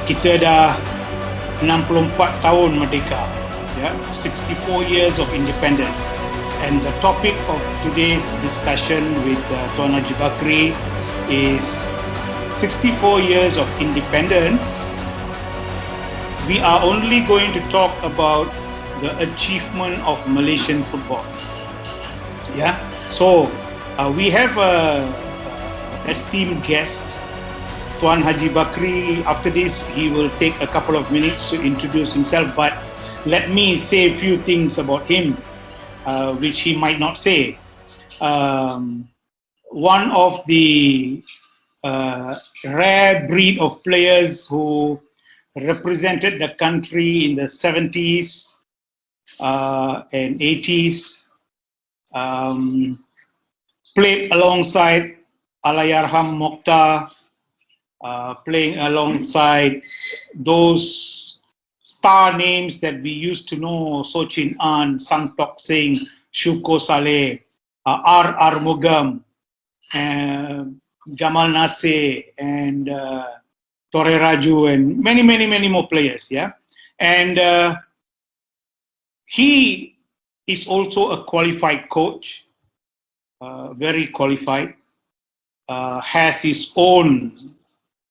kita dah 64 tahun merdeka, ya, 64 years of independence. And the topic of today's discussion with Tuan Haji Bakri is 64 years of independence. We are only going to talk about the achievement of Malaysian football. Yeah, so we have a esteemed guest, Tuan Haji Bakri. After this, he will take a couple of minutes to introduce himself, but let me say a few things about him, which he might not say. One of the rare breed of players who represented the country in the 70s and 80s, played alongside Allahyarham Mokhtar, playing alongside those star names that we used to know: Sochin An, Santokh Singh, Shuko Saleh, R. Armugam, Jamal Nasir, and Tore Raju, and many more players. Yeah, and he is also a qualified coach, very qualified. Has his own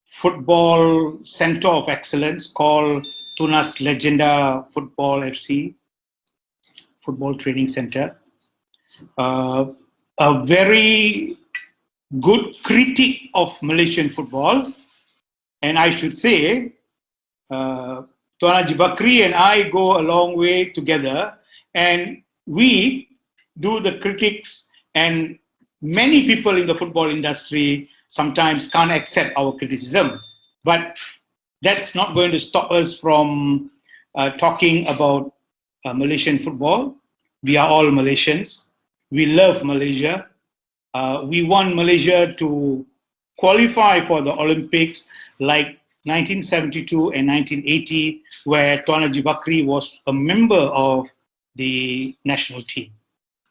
football center of excellence called Tunas Legenda Football FC, Football Training Center. A very good critic of Malaysian football, and I should say, Tuan Haji Bakri and I go a long way together, and we do the critics, and many people in the football industry sometimes can't accept our criticism, but that's not going to stop us from talking about Malaysian football. We are all Malaysians. We love Malaysia. We want Malaysia to qualify for the Olympics like 1972 and 1980, where Tuan Haji Bakri was a member of the national team.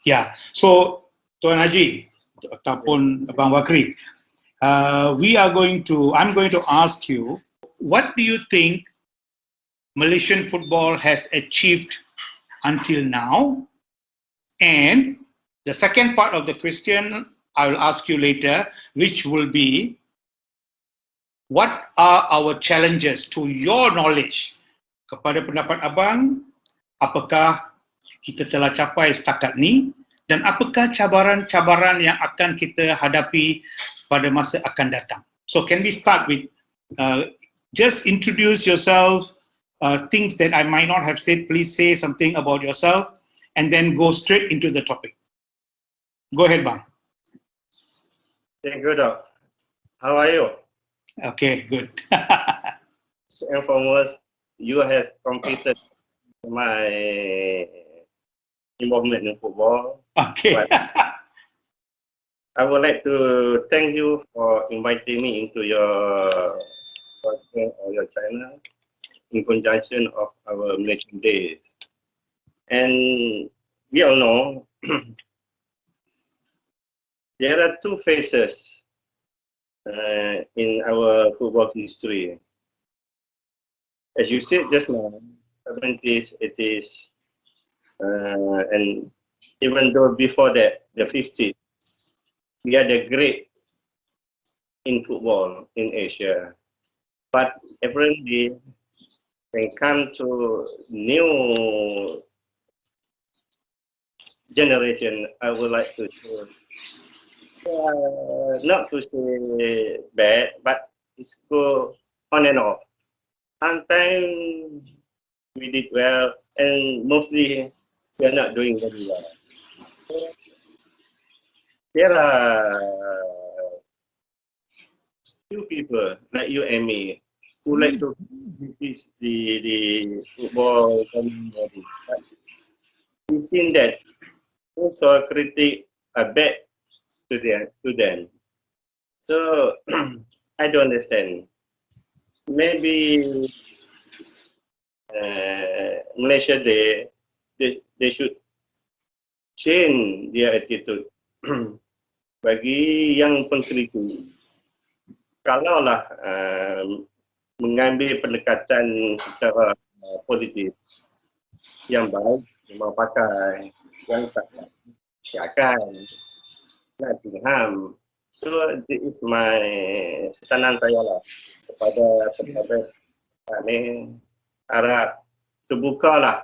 Yeah, so Tuan Haji, ataupun Abang Bakri, I'm going to ask you, what do you think Malaysian football has achieved until now? And the second part of the question I will ask you later, which will be, what are our challenges to your knowledge? Kepada pendapat abang, apakah kita telah capai setakat ni, dan apakah cabaran-cabaran yang akan kita hadapi pada masa akan datang? So can we start with just introduce yourself, things that I might not have said, please say something about yourself, and then go straight into the topic. Go ahead, Bang. Thank you, Doc. How are you? Okay, good. And foremost, you have completed my involvement in football. Okay. But I would like to thank you for inviting me into your podcast or your channel in conjunction of our Malaysian Days. And we all know there are two phases in our football history. As you said just now, 70s, 80s, and even though before that, the 50s, we had a great in football in Asia. But apparently, when it comes to new generation, I would like to say, not to say bad, but it's go on and off. Sometimes we did well, and mostly we are not doing very well. There are few people like you and me who like to criticize the football community. But we've seen that also critic are bad to them. So I don't understand. Maybe Malaysia they should change their attitude. Bagi yang pengkritik, kalaulah mengambil pendekatan secara positif. Yang baik memang pakai, yang tak siakan, nak faham. So this is my pesanan saya lah kepada pendapat ni, harap terbukalah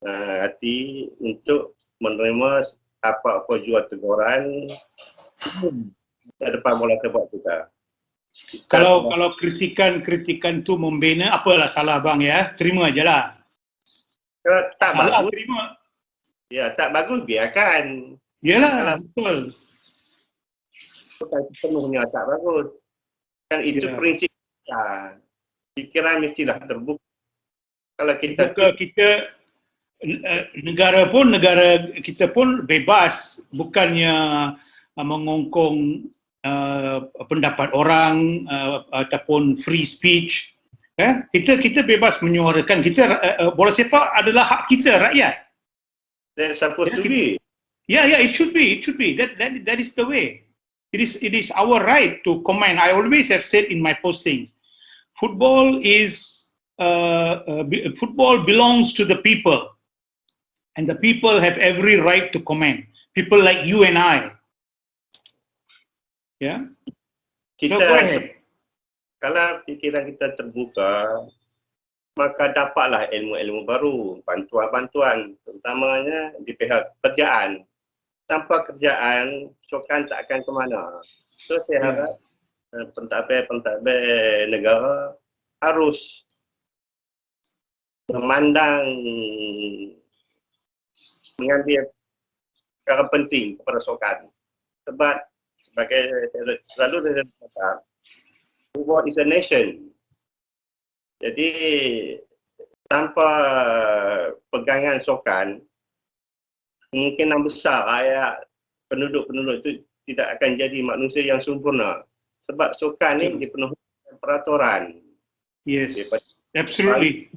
hati untuk menerima apa-apa jua teguran depan bola sepak kita. Kalau kritikan tu membina, apalah salah bang ya, terima aja lah. Tak Salah bagus, terima. ya tak bagus biarkan. Yalah, betul. Bukan sepenuhnya tak bagus. Kan itu prinsip kita. Fikiran mestilah terbuka. Kalau kita negara kita pun bebas, bukannya mengongkong pendapat orang ataupun free speech. Kita bebas menyuarakan. Bola sepak adalah hak kita, rakyat. That's supposed to be. Yeah, it should be. That is the way. It is our right to comment. I always have said in my postings, football belongs to the people, and the people have every right to comment. People like you and I. Yeah. So go ahead. Kalau fikiran kita terbuka, maka dapatlah ilmu-ilmu baru, bantuan-bantuan, terutamanya di pihak kerjaan. Tanpa kerjaan, sukan tak akan ke mana. So saya harap pentadbir negara harus memandang, mengambil perkara penting kepada sukan. Sebab sebagai selalu saya kata, football is a nation. Jadi tanpa pegangan sukan, kemungkinan besar rakyat penduduk-penduduk itu tidak akan jadi manusia yang sempurna. Sebab sukan ni dipenuhi dengan peraturan. Yes, absolutely.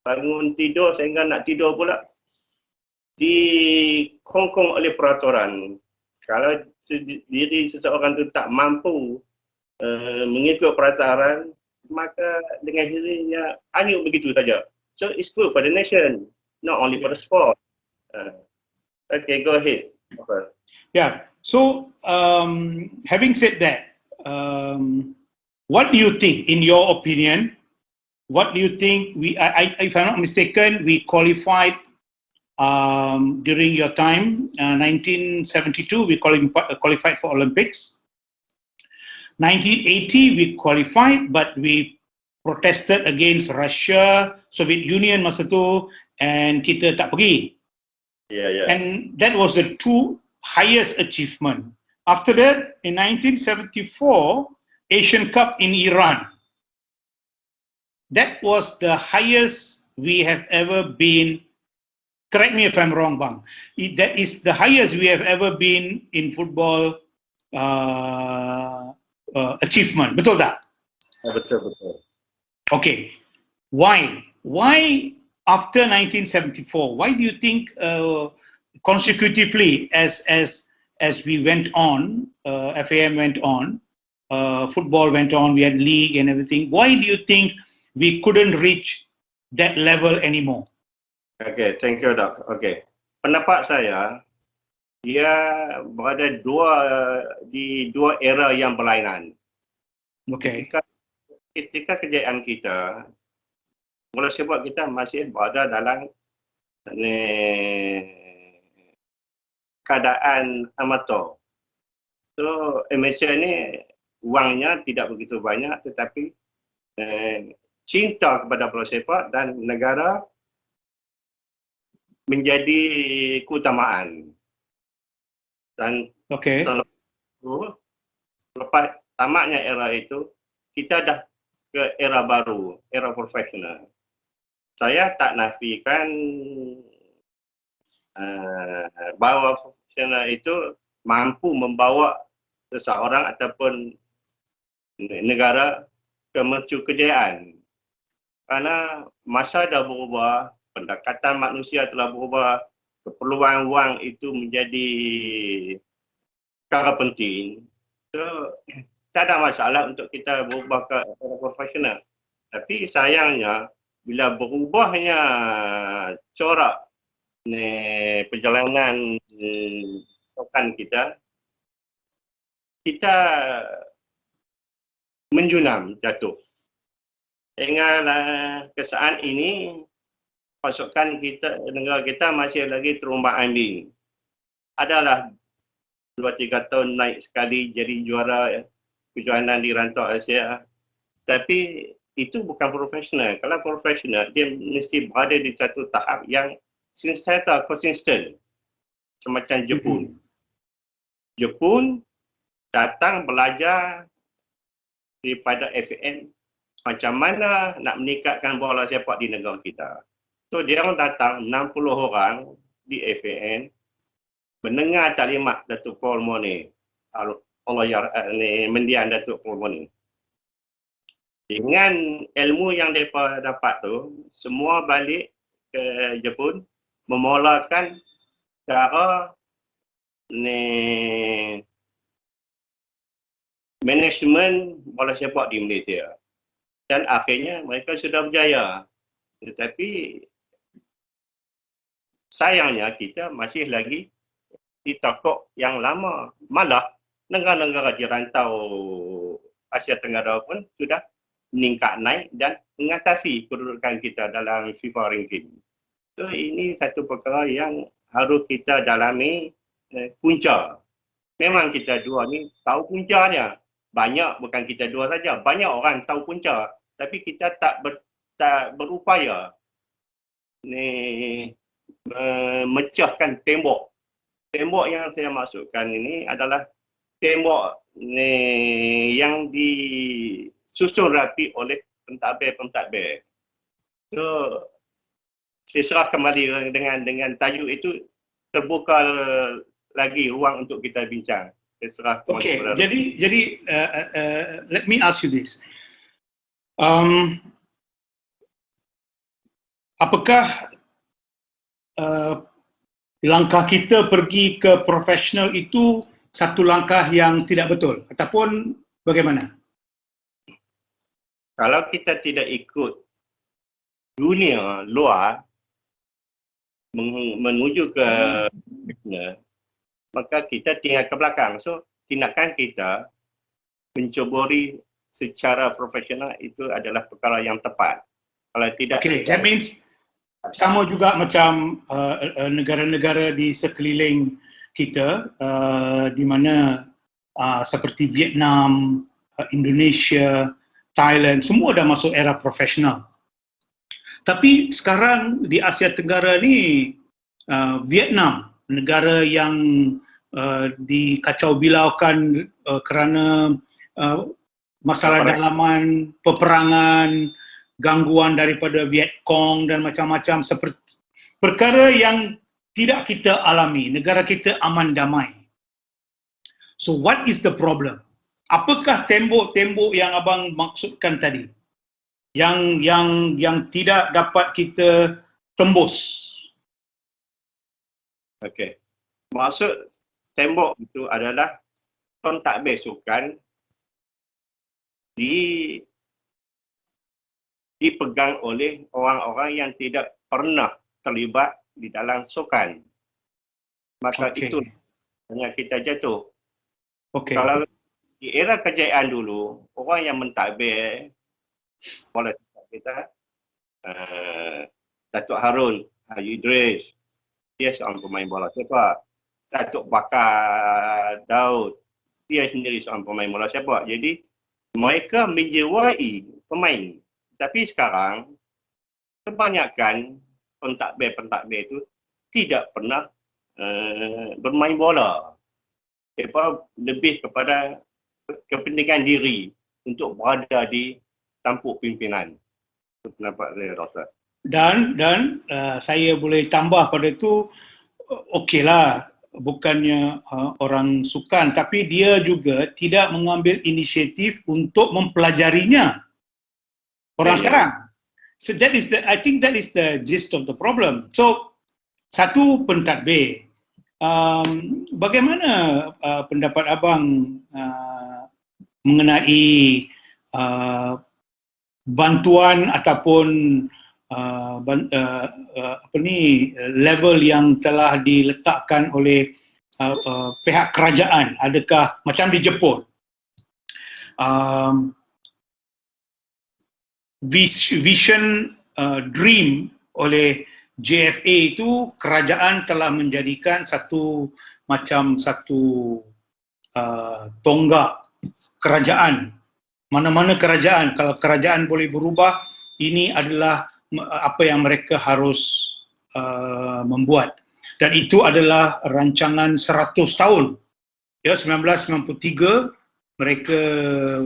Bangun tidur sehingga nak tidur pula dikongkong oleh peraturan. Kalau diri seseorang itu tak mampu mengikut peraturan, maka dengan dirinya hanyut begitu saja. So it's good for the nation, not only for the sport. Okay, go ahead. Yeah. So having said that, what do you think, in your opinion? What do you think? If I'm not mistaken, we qualified during your time, 1972. We qualified for Olympics. 1980 we qualified, but we protested against Russia, Soviet Union masa tu, and kita tak pergi. Yeah. And that was the two highest achievement. After that, in 1974, Asian Cup in Iran. That was the highest we have ever been. Correct me if I'm wrong, bang. That is the highest we have ever been in football achievement. Betul tak? Betul. Okay. Why after 1974? Why do you think consecutively as we went on, FAM went on, football went on, we had league and everything. Why do you think we couldn't reach that level anymore? Okay, thank you, Doc. Okay, pendapat saya, dia berada di dua era yang berlainan. Okay. Ketika kejayaan kita, bola sepak kita masih berada dalam keadaan amatur. So amateur ni wangnya tidak begitu banyak, tetapi cinta kepada bola sepak dan negara menjadi keutamaan. Dan lepas tamatnya era itu, kita dah ke era baru, era profesional. Saya tak nafikan bahawa profesional itu mampu membawa seseorang ataupun negara ke mercu kejayaan. Karena masa dah berubah, pendekatan manusia telah berubah, keperluan wang itu menjadi perkara penting. So, tak ada masalah untuk kita berubah ke era profesional. Tapi sayangnya bila berubahnya corak perjalanan sukan kita menjunam jatuh. Hingga kesaat ini pasukan kita, negara kita masih lagi terombang ambing. Adalah 2-3 tahun naik sekali jadi juara kejohanan di rantau Asia. Tapi itu bukan profesional. Kalau profesional, dia mesti berada di satu tahap yang sentiasa konsisten. Semacam Jepun. Jepun datang belajar daripada FAN macam mana nak meningkatkan bola sepak di negara kita. So dia orang datang 60 orang di FAN mendengar taklimat Datuk Paul Mone. Allah ya mendiang Datuk Paul Mone. Dengan ilmu yang mereka dapat tu, semua balik ke Jepun memulakan cara manajemen bola sepak di Malaysia. Dan akhirnya mereka sudah berjaya. Tetapi sayangnya kita masih lagi di tokok yang lama. Malah negara-negara di rantau Asia Tenggara pun sudah meningkat naik dan mengatasi kedudukan kita dalam FIFA ranking. So ini satu perkara yang harus kita dalami punca. Memang kita dua ni tahu puncanya. Banyak, bukan kita dua saja. Banyak orang tahu punca. Tapi kita tak berupaya memecahkan tembok. Tembok yang saya masukkan ini adalah tembok yang disusun rapi oleh pentadbir. So, saya serah kembali dengan tajuk itu, terbuka lagi ruang untuk kita bincang. Okay, jadi let me ask you this. Apakah langkah kita pergi ke profesional itu satu langkah yang tidak betul ataupun bagaimana? Kalau kita tidak ikut dunia luar menuju ke profesional, maka kita tinggal ke belakang. So, tindakan kita mencobori secara profesional itu adalah perkara yang tepat. Kalau tidak, okay, that means sama juga macam negara-negara di sekeliling kita, di mana seperti Vietnam, Indonesia, Thailand, semua dah masuk era profesional. Tapi sekarang di Asia Tenggara ni, Vietnam, negara yang dikacau bilaukan kerana masalah dalaman, peperangan, gangguan daripada Viet Cong dan macam-macam, seperti perkara yang tidak kita alami. Negara kita aman damai. So what is the problem? Apakah tembok-tembok yang abang maksudkan tadi yang tidak dapat kita tembus? Okey. Maksud tembok itu adalah pentadbir sukan dipegang oleh orang-orang yang tidak pernah terlibat di dalam sukan. Maka itu hanya kita jatuh. Kalau di era kejayaan dulu, orang yang mentadbir bola sepak kita, Datuk Harun Haji Idris, dia seorang pemain bola sepak. Datuk Bakar Daud, dia sendiri seorang pemain bola sepak. Jadi mereka menjiwai pemain. Tapi sekarang kebanyakan pentadbir itu tidak pernah bermain bola. Mereka lebih kepada kepentingan diri untuk berada di tampuk pimpinan. Itu pendapat saya, Doktor. Dan saya boleh tambah pada itu, okeylah, bukannya orang sukan, tapi dia juga tidak mengambil inisiatif untuk mempelajarinya. Orang sekarang. So I think that is the gist of the problem. So satu, pentadbir. Bagaimana pendapat abang mengenai bantuan ataupun level yang telah diletakkan oleh pihak kerajaan, adakah macam di Jepun vision dream oleh JFA itu kerajaan telah menjadikan satu tonggak kerajaan. Mana-mana kerajaan, kalau kerajaan boleh berubah, ini adalah apa yang mereka harus membuat. Dan itu adalah rancangan 100 tahun. Ya, 1993 mereka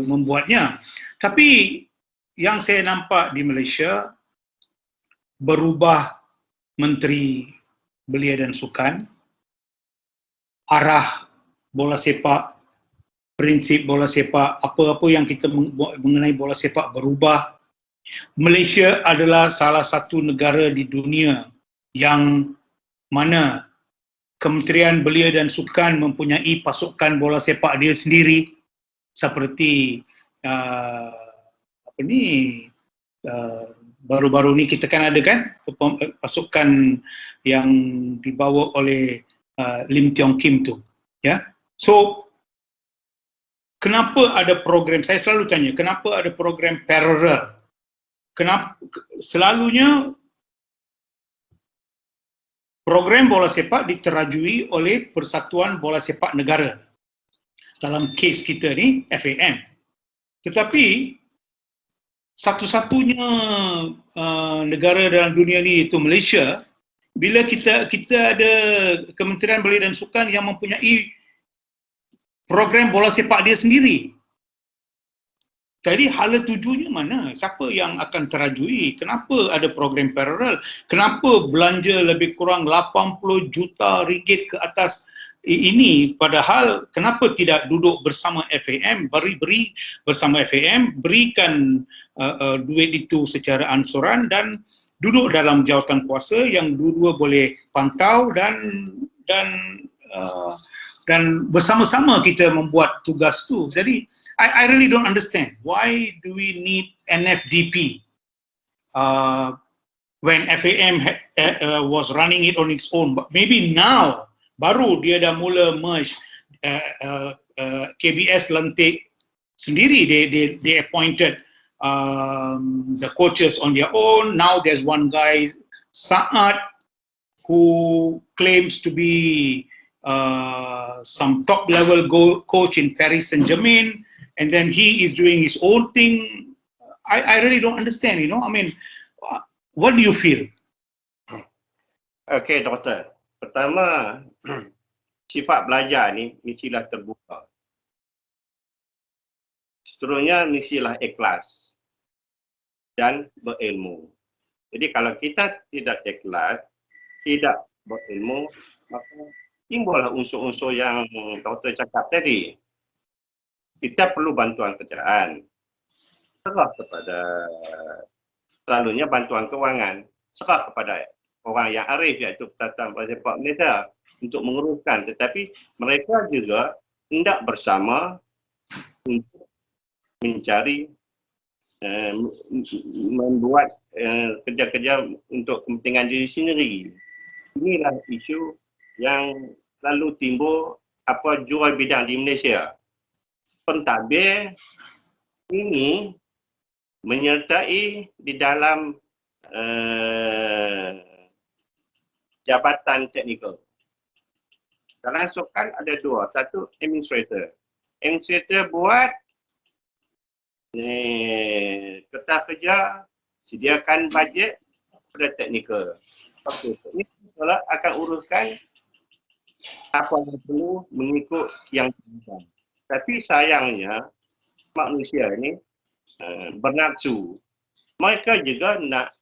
membuatnya. Tapi yang saya nampak di Malaysia, berubah Menteri Belia dan Sukan, arah bola sepak, prinsip bola sepak, apa-apa yang kita mengenai bola sepak berubah. Malaysia adalah salah satu negara di dunia yang mana Kementerian Belia dan Sukan mempunyai pasukan bola sepak dia sendiri, seperti baru-baru ni kita kan ada kan pasukan yang dibawa oleh Lim Tiong Kim tu, ya. So kenapa ada program, saya selalu tanya, kenapa ada program paralel? Kenapa selalunya program bola sepak diterajui oleh Persatuan Bola Sepak Negara. Dalam kes kita ni, FAM. Tetapi satu-satunya negara dalam dunia ni, iaitu Malaysia, bila kita ada Kementerian Belia dan Sukan yang mempunyai program bola sepak dia sendiri. Jadi hala tujunya mana? Siapa yang akan terajui? Kenapa ada program paralel? Kenapa belanja lebih kurang 80 juta ringgit ke atas ini? Padahal kenapa tidak duduk bersama FAM, beri bersama FAM, berikan duit itu secara ansuran dan duduk dalam jawatan kuasa yang dua-dua boleh pantau dan bersama-sama kita membuat tugas tu. Jadi I really don't understand why do we need NFDP when FAM was running it on its own. But maybe now baru dia dah mula merge, KBS lantik sendiri, they appointed the coaches on their own. Now there's one guy, Saad, who claims to be some top level coach in Paris Saint-Germain, and then he is doing his own thing. I really don't understand, you know. I mean, what do you feel? Okay, doktor. Pertama, sifat belajar ni mestilah terbuka. Seterusnya mestilah ikhlas dan berilmu. Jadi kalau kita tidak ikhlas, tidak berilmu, maka timbullah unsur-unsur yang doktor cakap tadi. Kita perlu bantuan kerjaan. Serah kepada, selalunya bantuan kewangan. Serah kepada orang yang arif, iaitu Persatuan Bola Sepak Malaysia, untuk menguruskan. Tetapi mereka juga hendak bersama untuk mencari, membuat kerja-kerja untuk kepentingan diri sendiri. Inilah isu yang lalu timbul jual bidang di Malaysia. Pentadbir ini menyertai di dalam jabatan teknikal. Dalam sukan ada dua, satu administrator. Administrator buat kertas kerja, sediakan bajet pada teknikal. Okey, teknikal akan uruskan apa yang perlu mengikut yang diinginkan. Tapi sayangnya manusia ini bernafsu. Mereka juga nak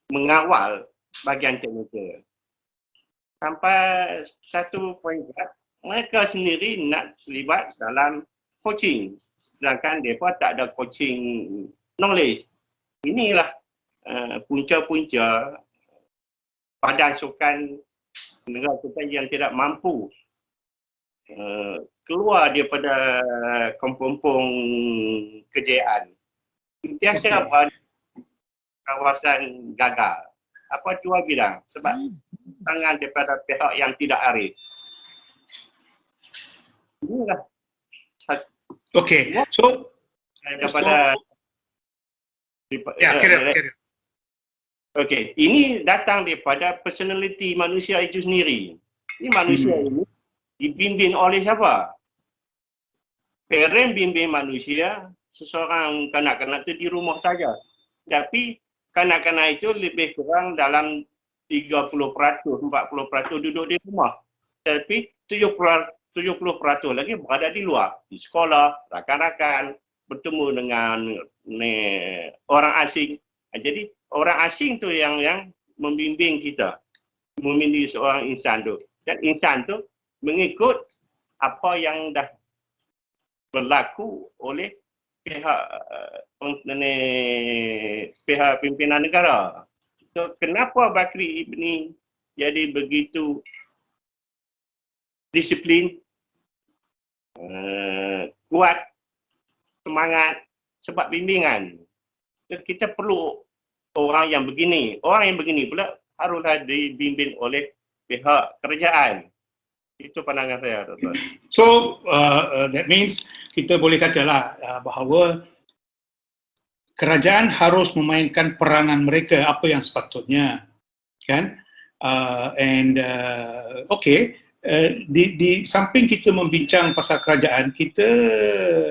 mengawal bahagian teknikal. Sampai satu poin, mereka sendiri nak terlibat dalam coaching. Sedangkan mereka tak ada coaching knowledge. Inilah punca-punca badan sukan negara kita yang tidak mampu keluar daripada kepompong kejayaan. Sentiasa berada kawasan gagal. Apa Tuan bilang? Sebab tangan daripada pihak yang tidak arif. Inilah Okay, so daripada Okey, ini datang daripada personality manusia itu sendiri. Ini manusia ini dibimbing oleh siapa? Parent bimbing manusia, seseorang kanak-kanak itu di rumah saja. Tapi kanak-kanak itu lebih kurang dalam 30%, 40% duduk di rumah. Tapi 70% lagi berada di luar, di sekolah, rakan-rakan, bertemu dengan orang asing. Jadi orang asing tu yang membimbing kita, membimbing seorang insan tu. Dan insan tu mengikut apa yang dah berlaku oleh pihak pimpinan negara. So, kenapa Bakri ini jadi begitu disiplin, kuat, semangat, sebab bimbingan. So, kita perlu orang yang begini. Orang yang begini pula haruslah dibimbing oleh pihak kerajaan. Itu pandangan saya, Dr. So that means kita boleh katalah bahawa kerajaan harus memainkan peranan mereka apa yang sepatutnya, kan? Okay, di samping kita membincang pasal kerajaan,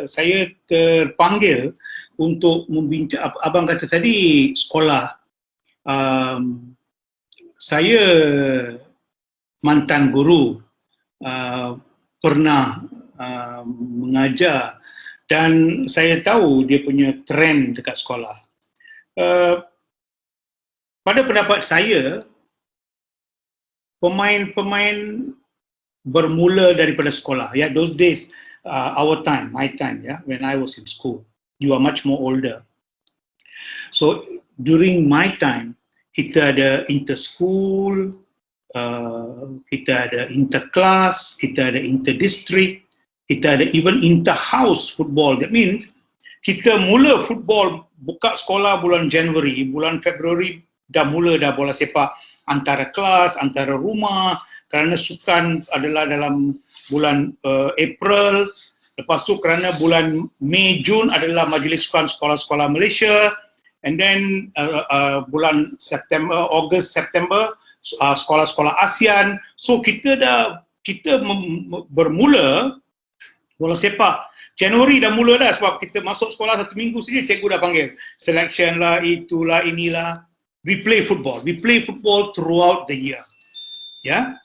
saya terpanggil untuk membincang. Abang kata tadi sekolah. Saya mantan guru. Pernah mengajar dan saya tahu dia punya trend dekat sekolah. Pada pendapat saya, pemain-pemain bermula daripada sekolah. Ya, those days, my time, ya, when I was in school. You are much more older. So during my time, kita ada inter-school, kita ada inter-class, kita ada inter-district, kita ada even inter-house football. That means kita mula football, buka sekolah bulan Januari, bulan Februari dah bola sepak antara kelas, antara rumah, kerana sukan adalah dalam bulan April. Lepas tu kerana bulan Mei, Jun adalah majlis sukan sekolah-sekolah Malaysia, and then bulan Ogos, September sekolah-sekolah ASEAN. So kita bermula bola sepak. Januari dah mula dah, sebab kita masuk sekolah 1 minggu saja cikgu dah panggil. Selection lah, itulah, inilah. We play football throughout the year. Yeah?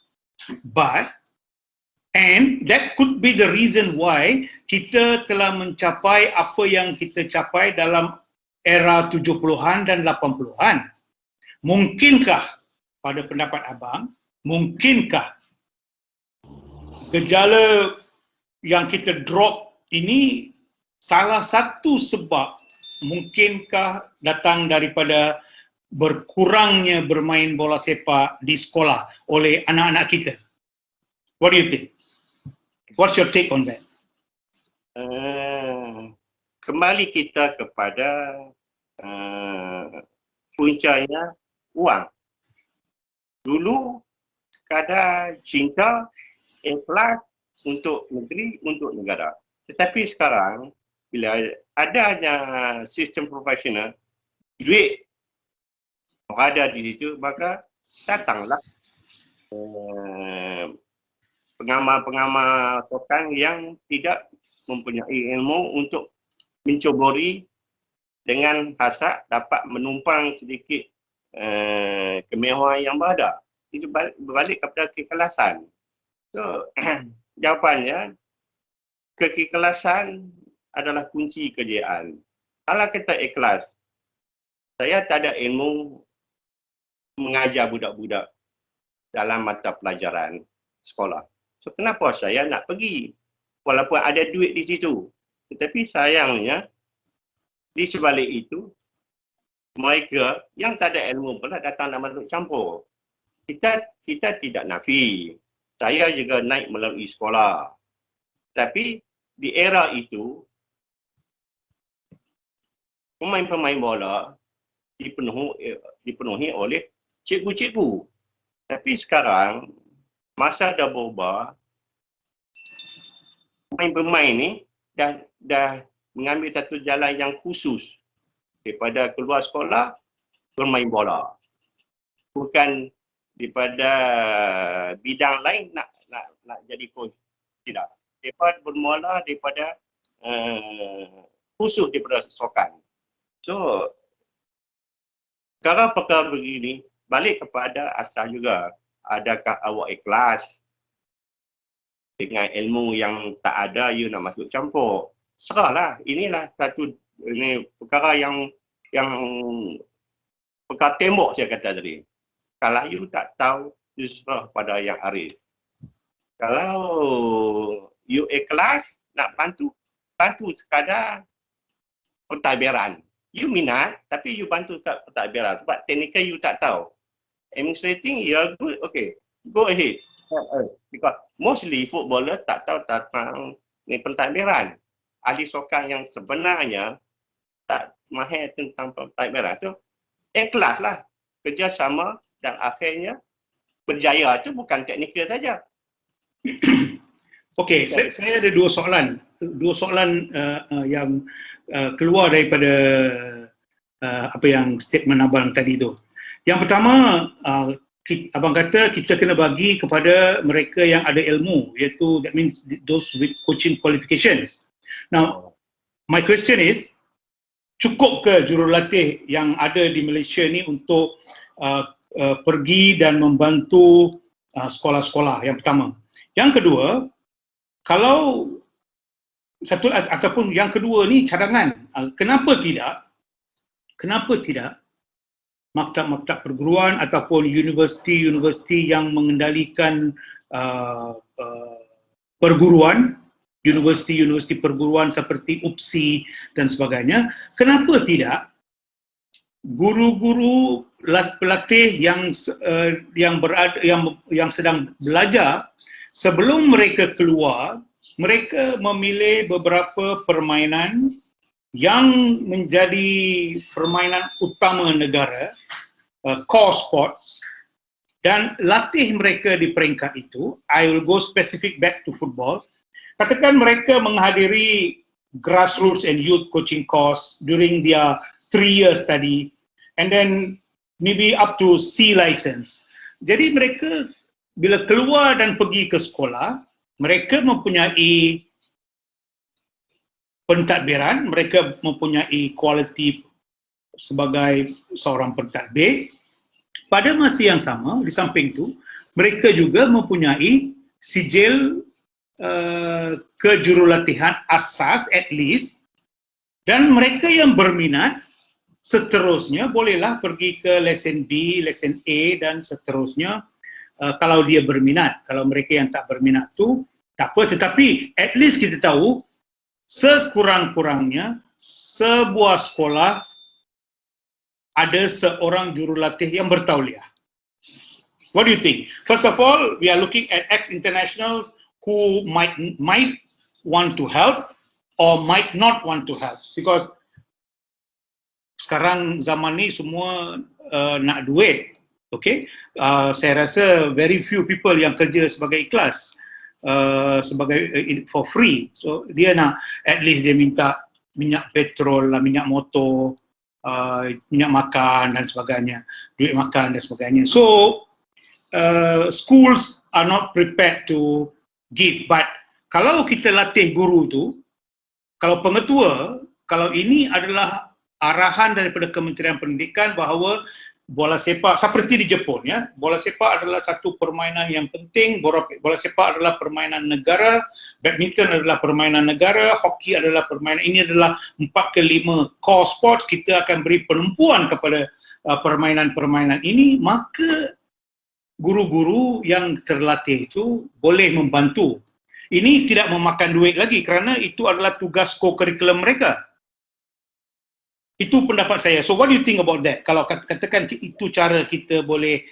And that could be the reason why kita telah mencapai apa yang kita capai dalam era 70-an dan 80-an. Mungkinkah, pada pendapat abang, mungkinkah gejala yang kita drop ini salah satu sebab mungkinkah datang daripada berkurangnya bermain bola sepak di sekolah oleh anak-anak kita? What do you think? What's your take on that? Kembali kita kepada puncanya uang. Dulu sekadar cinta, ikhlas untuk negeri, untuk negara. Tetapi sekarang, bila adanya sistem profesional, duit berada di situ, maka datanglah pengamal-pengamal sukan yang tidak mempunyai ilmu untuk mencobori dengan hasrat dapat menumpang sedikit kemewahan yang berada. Itu berbalik kepada keikhlasan. So, jawapannya, keikhlasan adalah kunci kejayaan. Kalau kita ikhlas, saya tak ada ilmu mengajar budak-budak dalam mata pelajaran sekolah. So, kenapa saya nak pergi? Walaupun ada duit di situ. Tetapi sayangnya, di sebalik itu, mereka yang tak ada ilmu pula datang dan masuk campur. Kita tidak nafi. Saya juga naik melalui sekolah. Tapi di era itu, pemain-pemain bola dipenuhi oleh cikgu-cikgu. Tapi sekarang masa dah berubah, pemain-pemain ni dah mengambil satu jalan yang khusus daripada keluar sekolah bermain bola. Bukan daripada bidang lain nak jadi coach. Tidak. Mereka bermula daripada khusus daripada sokan. So, sekarang perkara begini balik kepada asal juga. Adakah awak ikhlas dengan ilmu yang tak ada you nak masuk campur? Serahlah. Inilah satu perkara yang perkara tembok saya kata tadi. Kalau you tak tahu, you serah pada yang arif. Kalau you ikhlas nak bantu sekadar pentadbiran. You minat tapi you bantu kat pentadbiran sebab teknikal you tak tahu. Administrating you are good, okay, go ahead. Because mostly footballer tak tahu tentang ni pentadbiran. Ahli sokan yang sebenarnya tak mahir tentang pentadbiran. So, ikhlas lah kerjasama dan akhirnya berjaya tu bukan teknikal saja. Okey, saya ada dua soalan yang keluar daripada apa yang statement abang tadi tu. Yang pertama, abang kata kita kena bagi kepada mereka yang ada ilmu, iaitu that means those with coaching qualifications. Now, my question is, cukup ke jurulatih yang ada di Malaysia ni untuk pergi dan membantu sekolah-sekolah? Yang pertama. Yang kedua, kalau satu ataupun yang kedua ni cadangan, kenapa tidak maktab-maktab perguruan ataupun universiti-universiti yang mengendalikan perguruan, universiti-universiti perguruan seperti UPSI dan sebagainya, kenapa tidak guru-guru pelatih yang sedang belajar sebelum mereka keluar, mereka memilih beberapa permainan yang menjadi permainan utama negara, core sports, dan latih mereka di peringkat itu. I will go specific back to football. Katakan mereka menghadiri grassroots and youth coaching course during their 3-year study, and then maybe up to C license. Jadi mereka bila keluar dan pergi ke sekolah, mereka mempunyai pentadbiran, mereka mempunyai kualiti sebagai seorang pentadbir. Pada masa yang sama, di samping itu, mereka juga mempunyai sijil kejurulatihan asas at least, dan mereka yang berminat seterusnya bolehlah pergi ke lesen B, lesen A dan seterusnya kalau dia berminat. Kalau mereka yang tak berminat tu tak apa, tetapi at least kita tahu sekurang-kurangnya sebuah sekolah ada seorang jurulatih yang bertauliah. What do you think? First of all, we are looking at ex-internationals who might want to help or might not want to help, because sekarang zaman ni semua nak duit, okay? Saya rasa very few people yang kerja sebagai ikhlas, sebagai for free. So dia nak at least dia minta minyak petrol lah, minyak motor, minyak makan dan sebagainya, duit makan dan sebagainya. So schools are not prepared to give. But kalau kita latih guru tu, kalau pengetua, kalau ini adalah arahan daripada Kementerian Pendidikan bahawa bola sepak seperti di Jepun, ya, bola sepak adalah satu permainan yang penting. Bola sepak adalah permainan negara, badminton adalah permainan negara, hoki adalah permainan, ini adalah 4 ke 5 core sport. Kita akan beri penumpuan kepada permainan-permainan ini, maka guru-guru yang terlatih itu boleh membantu. Ini tidak memakan duit lagi kerana itu adalah tugas co-curriculum mereka. Itu pendapat saya. So what do you think about that? Kalau katakan itu cara kita boleh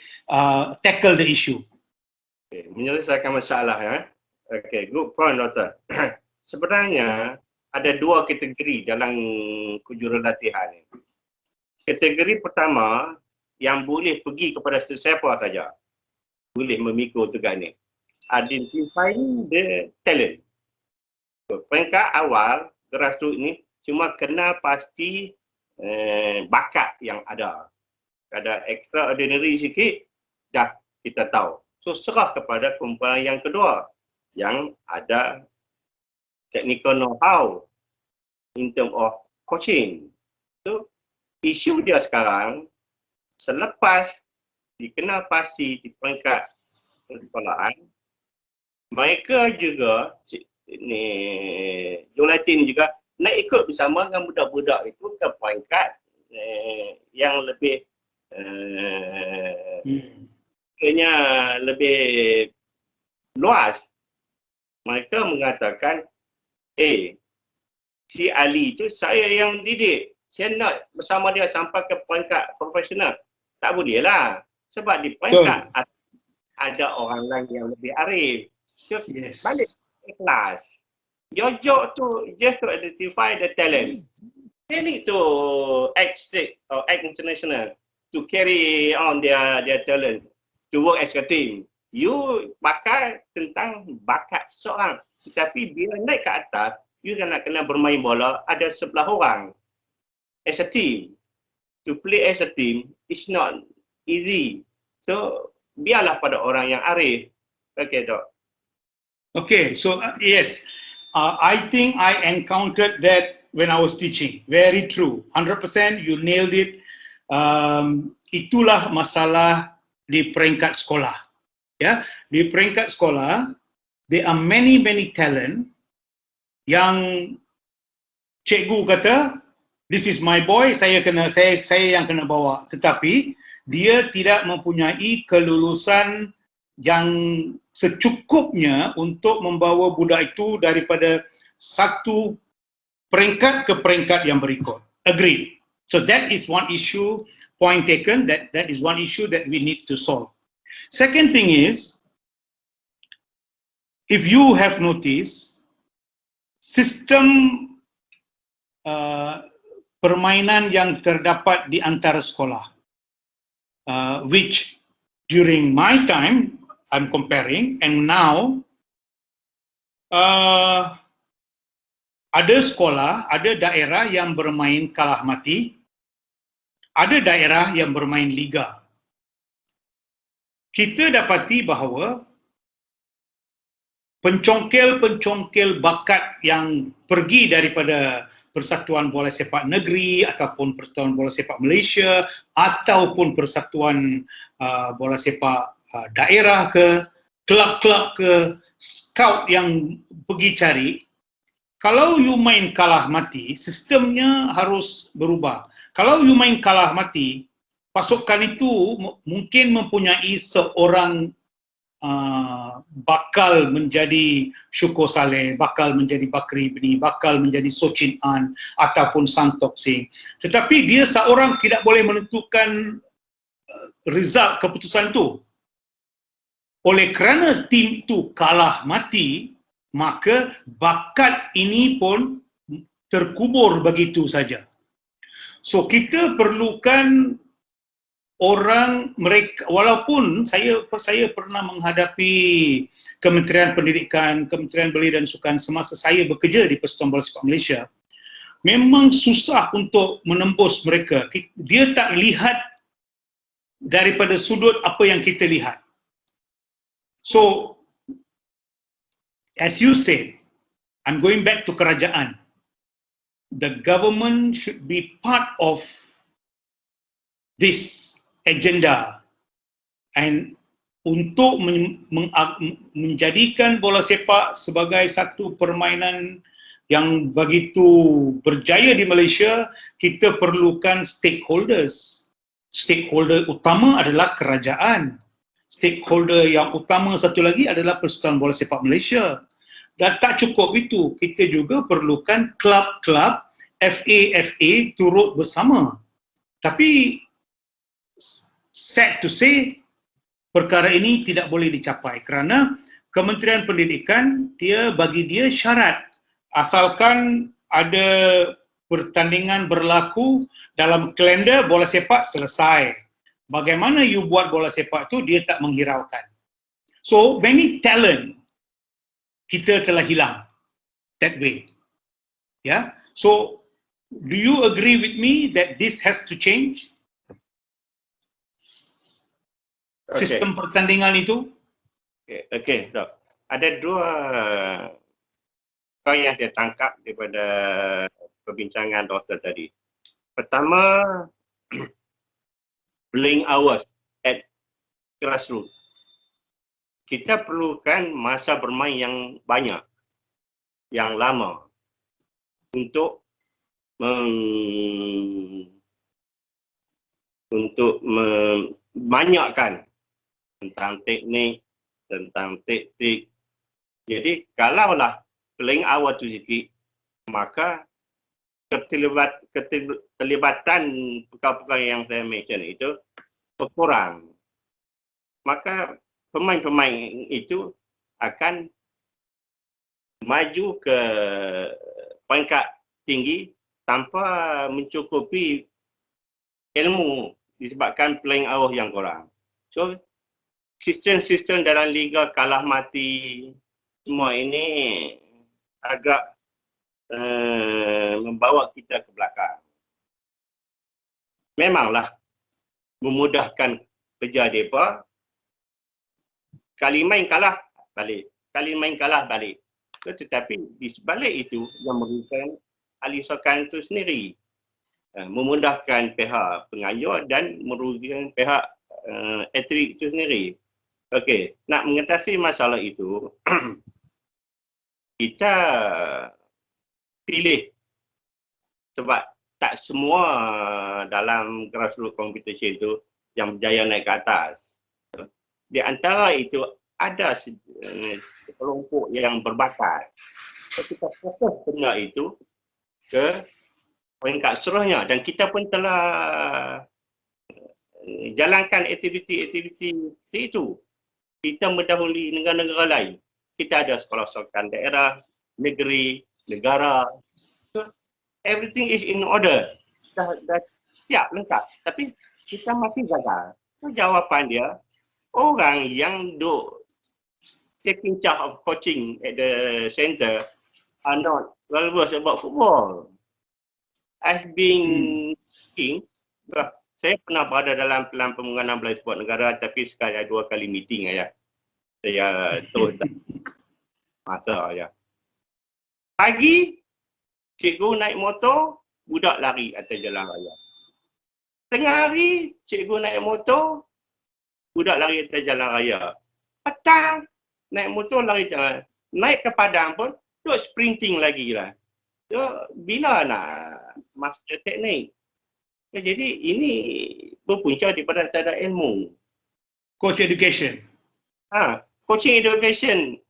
tackle the issue. Okay, menyelesaikan masalah, ya. Okay, good point, Dr. Sebenarnya ada dua kategori dalam kejurulatihan ni. Kategori pertama yang boleh pergi kepada sesiapa saja, boleh memikul tugas ni. Identifying the talent. So, peringkat awal grassroots ni cuma kenal pasti bakat yang ada. Ada extraordinary sikit, dah kita tahu. So serah kepada kumpulan yang kedua yang ada technical know-how in term of coaching. So isu dia sekarang, selepas dikenal pasti di peringkat persekolahan, mereka juga Jolatin juga nak ikut bersama dengan budak-budak itu ke peringkat yang lebih lebih luas. Mereka mengatakan, si Ali tu saya yang didik, saya nak bersama dia sampai ke peringkat profesional. Tak boleh lah, sebab di peringkat ada orang lain yang lebih arif. So, balik ke kelas. Your job to just to identify the talent. They need to act state or act international to carry on their talent, to work as a team. You pakai tentang bakat seseorang, tetapi bila naik ke atas, you nak kena bermain bola ada 11 orang. As a team, to play as a team is not easy. So biarlah pada orang yang arif. Okay, Dok. Okay, so yes, I think I encountered that when I was teaching. Very true, 100%. You nailed it. Itulah masalah di peringkat sekolah. Ya, di peringkat sekolah, there are many talent yang cikgu kata, this is my boy, saya yang kena bawa. Tetapi dia tidak mempunyai kelulusan yang secukupnya untuk membawa budak itu daripada satu peringkat ke peringkat yang berikut. Agreed. So that is one issue, point taken, that is one issue that we need to solve. Second thing is, if you have noticed, sistem permainan yang terdapat di antara sekolah, which during my time, I'm comparing, and now, ada sekolah, ada daerah yang bermain kalah mati, ada daerah yang bermain liga. Kita dapati bahawa pencongkel-pencongkel bakat yang pergi daripada Persatuan Bola Sepak Negeri ataupun Persatuan Bola Sepak Malaysia ataupun Persatuan Bola Sepak daerah ke, kelab-kelab ke, scout yang pergi cari, kalau you main kalah mati, sistemnya harus berubah. Kalau you main kalah mati, pasukan itu mungkin mempunyai seorang bakal menjadi Syukur Saleh, bakal menjadi Bakri Ibni, bakal menjadi Sochin An ataupun Santokh Singh. Tetapi dia seorang tidak boleh menentukan result keputusan itu. Oleh kerana tim itu kalah mati, maka bakat ini pun terkubur begitu saja. So kita perlukan orang mereka, walaupun saya pernah menghadapi Kementerian Pendidikan, Kementerian Belia dan Sukan semasa saya bekerja di Persatuan Bola Sepak Malaysia, memang susah untuk menembus mereka. Dia tak lihat daripada sudut apa yang kita lihat. So, as you said, I'm going back to kerajaan. The government should be part of this agenda, and untuk menjadikan bola sepak sebagai satu permainan yang begitu berjaya di Malaysia, kita perlukan stakeholders. Stakeholder utama adalah kerajaan. Stakeholder yang utama satu lagi adalah Persatuan Bola Sepak Malaysia. Dan tak cukup itu, kita juga perlukan klub-klub FA turut bersama. Tapi sad to say, perkara ini tidak boleh dicapai kerana Kementerian Pendidikan bagi dia syarat, asalkan ada pertandingan berlaku dalam kalender bola sepak selesai. Bagaimana you buat bola sepak tu dia tak menghiraukan. So many talent kita telah hilang that way. Yeah. So do you agree with me that this has to change? Sistem pertandingan itu? Okay. So, ada dua poin yang saya tangkap daripada perbincangan doktor tadi. Pertama, playing hours at grassroots. Kita perlukan masa bermain yang banyak, yang lama untuk membanyakkan tentang teknik, tentang taktik. Jadi kalaulah playing hour tu sikit, maka keterlibatan perkara-perkara yang saya mention itu berkurang. Maka pemain-pemain itu akan maju ke peringkat tinggi tanpa mencukupi ilmu disebabkan playing hour yang kurang. So, sistem-sistem dalam liga kalah mati semua ini agak membawa kita ke belakang. Memanglah memudahkan kerja mereka. Kali main kalah, balik. Kali main kalah, balik. Tetapi di sebalik itu yang merugikan ahli sukan itu sendiri. Memudahkan pihak pengayuh dan merugikan pihak atlet itu sendiri. Okey, nak mengatasi masalah itu, kita pilih sebab tak semua dalam grassroots competition itu yang berjaya naik ke atas. Di antara itu ada sekelompok yang berbakat. Kita fokus benar itu ke peringkat seterusnya dan kita pun telah jalankan aktiviti-aktiviti itu. Kita mendahului negara-negara lain. Kita ada sekolah sukan daerah, negeri, negara. So, everything is in order. Dah siap, lengkap. Tapi kita masih gagal. So, jawapan dia, orang yang taking charge of coaching at the center are not well versed about football. I've been thinking, saya pernah berada dalam pelan pembangunan Balai Sport Negara tapi sekali 2 kali meeting saja. Saya terus masa saja. Pagi, cikgu naik motor, budak lari atas jalan raya. Tengah hari, cikgu naik motor, budak lari atas jalan raya. Petang, naik motor lari jalan. Naik ke padang pun, duk sprinting lagi lah. So, bila nak master teknik? Jadi ini berpunca daripada tiada ilmu. Coach education. Coaching education.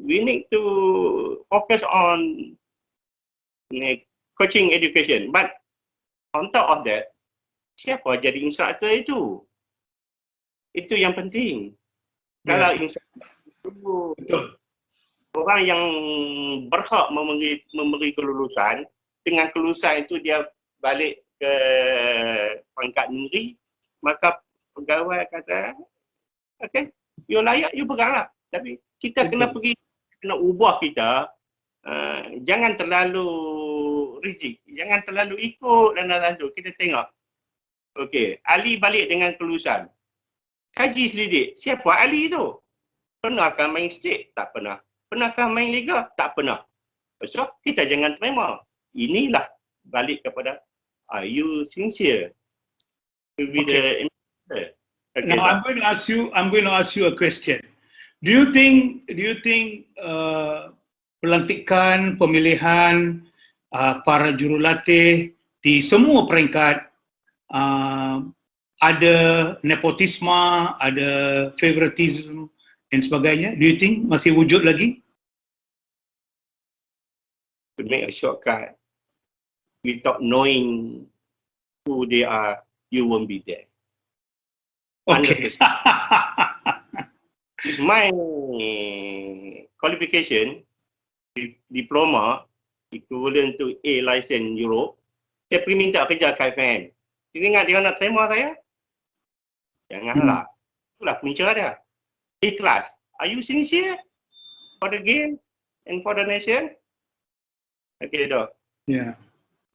We need to focus on coaching education. But on top of that, siapa jadi instruktur itu? Itu yang penting. Kalau instruktur itu orang yang berhak memberi kelulusan, dengan kelulusan itu dia balik ke pangkat negeri, maka pegawai kata, okay, you layak, you peganglah. Tapi kita kena pergi, kena ubah kita, jangan terlalu rigid, jangan terlalu ikut dan lalu. Kita tengok, okay, Ali balik dengan kelulusan. Kaji selidik, siapa Ali tu? Pernahkah main state? Tak pernah. Pernahkah main liga? Tak pernah. So, kita jangan terima. Inilah balik kepada, are you sincere? Okay. Now I'm going to ask you a question. Do you think pelantikan, pemilihan para jurulatih di semua peringkat ada nepotisme, ada favoritism dan sebagainya? Do you think masih wujud lagi? To make a shortcut, without knowing who they are, you won't be there. Okay. With my qualification, diploma, equivalent to A license Europe, saya pergi minta kerja kat FAM. Dia ingat dia nak terima saya? Janganlah. Itulah punca dia. Ikhlas. Are you sincere for the game and for the nation? Okay, dah. Yeah.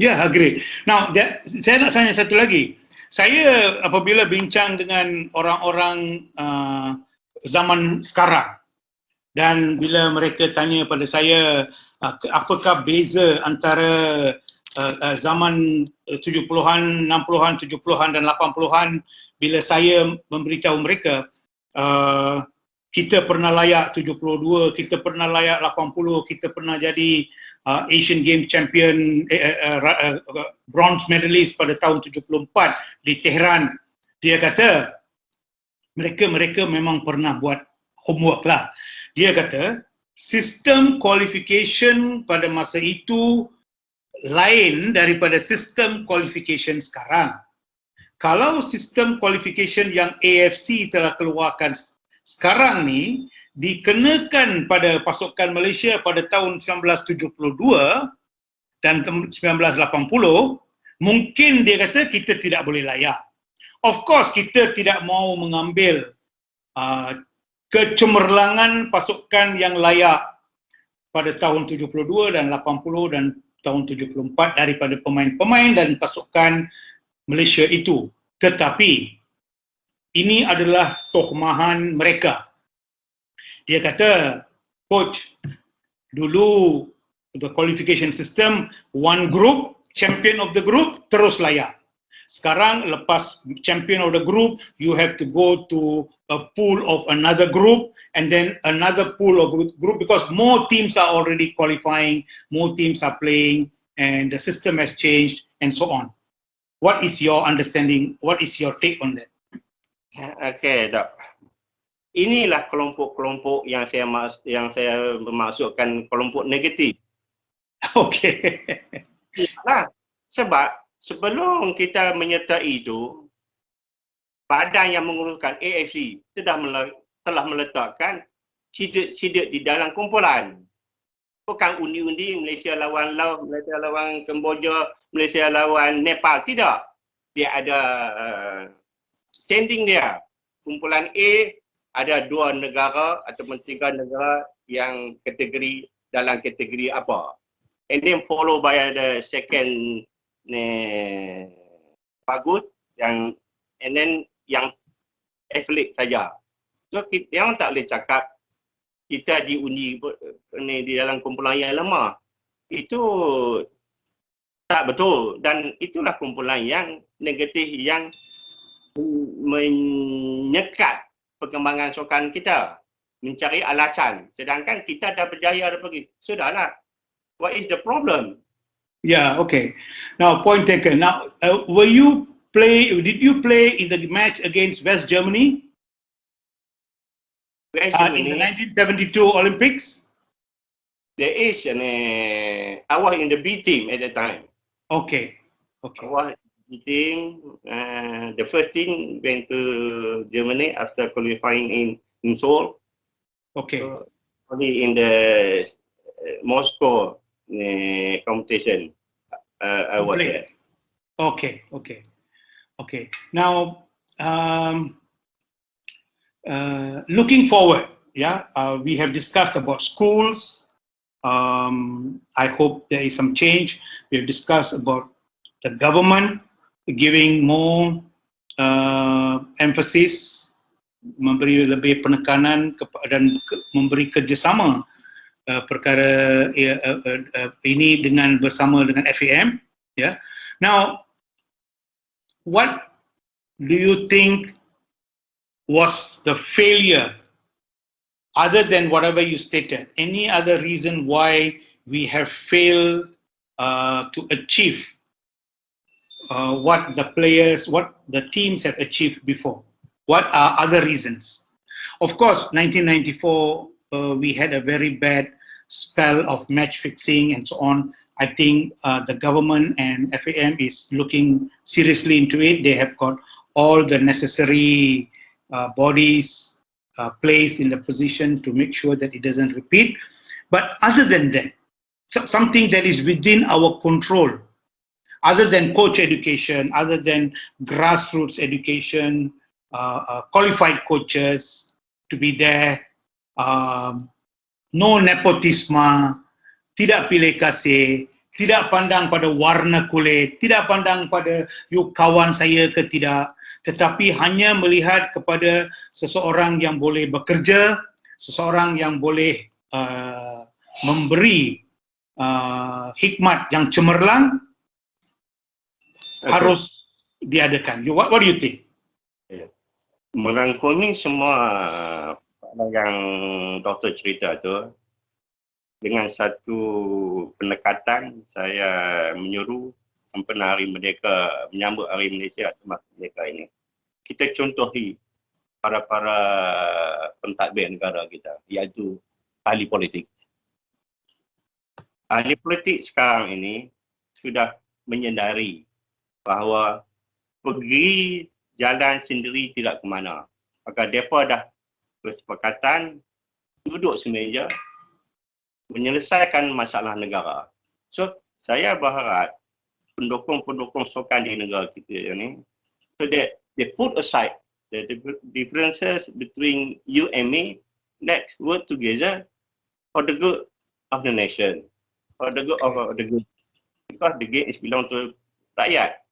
Yeah, agree. Now, saya nak tanya satu lagi. Saya apabila bincang dengan orang-orang zaman sekarang dan bila mereka tanya pada saya apakah beza antara zaman 70-an, 60-an, 70-an dan 80-an, bila saya memberitahu mereka kita pernah layak 72, kita pernah layak 80, kita pernah jadi Asian Games champion, bronze medalist pada tahun 74 di Tehran. Dia kata mereka memang pernah buat homework lah. Dia kata sistem qualification pada masa itu lain daripada sistem qualification sekarang. Kalau sistem qualification yang AFC telah keluarkan sekarang ni dikenakan pada pasukan Malaysia pada tahun 1972 dan 1980, mungkin dia kata kita tidak boleh layak. Of course, kita tidak mahu mengambil kecemerlangan pasukan yang layak pada tahun 72 dan 80 dan tahun 74 daripada pemain-pemain dan pasukan Malaysia itu. Tetapi ini adalah tohmahan mereka. Dia kata, coach, dulu the qualification system, one group, champion of the group, terus layak. Sekarang lepas champion of the group, you have to go to a pool of another group and then another pool of group because more teams are already qualifying, more teams are playing and the system has changed and so on. What is your understanding? What is your take on that? Okay, Dok. Inilah kelompok-kelompok yang saya bermaksudkan kelompok negatif. Okay. Nah, sebab sebelum kita menyertai itu, badan yang menguruskan AFC telah meletakkan sidik di dalam kumpulan. Bukan undi-undi Malaysia lawan Laos, Malaysia lawan Kemboja, Malaysia lawan Nepal. Tidak. Dia ada standing dia. Kumpulan A ada 2 negara ataupun 3 negara yang dalam kategori apa. And then follow by the second bagus and then yang atlet saja. So yang tak boleh cakap kita diundi di dalam kumpulan yang lemah. Itu tak betul dan itulah kumpulan yang negatif yang menyekat perkembangan sukan kita, mencari alasan. Sedangkan kita dah berjaya dah pergi. Sudahlah. What is the problem? Yeah, okay. Now, point taken. Now, did you play in the match against West Germany? West Germany in the 1972 Olympics? There is I was in the B team at the time. Okay. I was team, the first team went to Germany after qualifying in Seoul. Okay. So, only in the Moscow competition I was there. Okay. Now, looking forward, we have discussed about schools. I hope there is some change. We have discussed about the government giving more emphasis, memberi lebih penekanan dan memberi kerjasama perkara ini bersama dengan FAM. Now, what do you think was the failure other than whatever you stated? Any other reason why we have failed to achieve what the teams have achieved before? What are other reasons? Of course, 1994, we had a very bad spell of match fixing and so on. I think the government and FAM is looking seriously into it. They have got all the necessary bodies placed in the position to make sure that it doesn't repeat. But other than that, something that is within our control, other than coach education, other than grassroots education, qualified coaches to be there, no nepotisme, tidak pilih kasih, tidak pandang pada warna kulit, tidak pandang pada you kawan saya ke tidak, tetapi hanya melihat kepada seseorang yang boleh bekerja, seseorang yang boleh memberi hikmat yang cemerlang, harus diadakan. What do you think? Merangkumi semua yang doktor cerita tu, dengan satu pendekatan saya menyuruh sempena Hari Merdeka, menyambut Hari Malaysia Semasa Merdeka ini, kita contohi para pentadbir negara kita, iaitu ahli politik. Ahli politik sekarang ini sudah menyedari bahawa pergi jalan sendiri tidak ke mana. Maka mereka dah bersepakatan duduk semeja menyelesaikan masalah negara. So, saya berharap pendukung-pendukung sukan di negara kita ini, so that they put aside the differences between you and me, let's work together for the good of the nation, for the good of the good, because the game is belong to rakyat.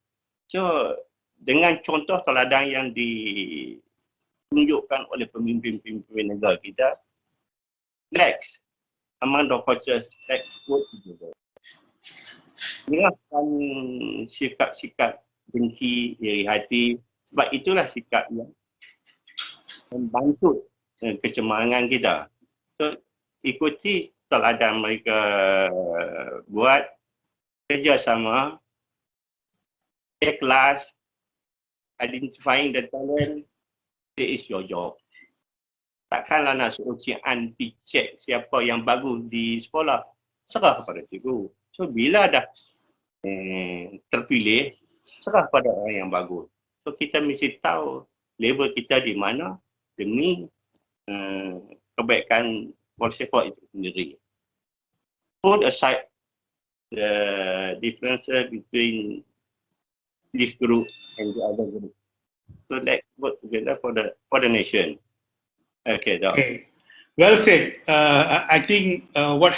So, dengan contoh teladan yang ditunjukkan oleh pemimpin-pemimpin negara kita, next, among the coaches, let's work together. Dengarkan sikap-sikap dengki, iri hati, sebab itulah sikap yang membantu kecemerlangan kita. So, ikuti teladan mereka buat, kerjasama, ikhlas, identifying the talent, that is your job. Takkanlah nak suruh Cik An pergi cek siapa yang bagus di sekolah, serah kepada cikgu. So bila dah terpilih, serah pada orang yang bagus. So kita mesti tahu level kita di mana demi kebaikan sepak itu sendiri. Put aside the differences between this group and the other group. So let's work together for the nation. Okay, okay. Well said. I think what's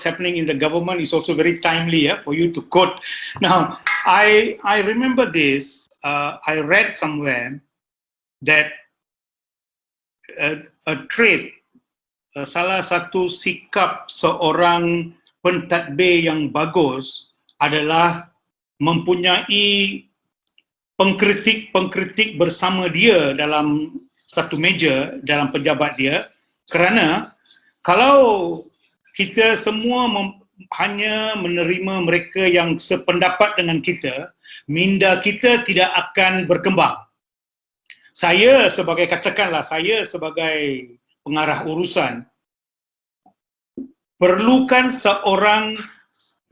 happening in the government is also very timely for you to quote. Now, I remember this. I read somewhere that a trait, salah satu sikap seorang pentadbir yang bagus adalah mempunyai pengkritik bersama dia dalam satu meja dalam pejabat dia, kerana kalau kita semua hanya menerima mereka yang sependapat dengan kita, minda kita tidak akan berkembang. Saya sebagai pengarah urusan, perlukan seorang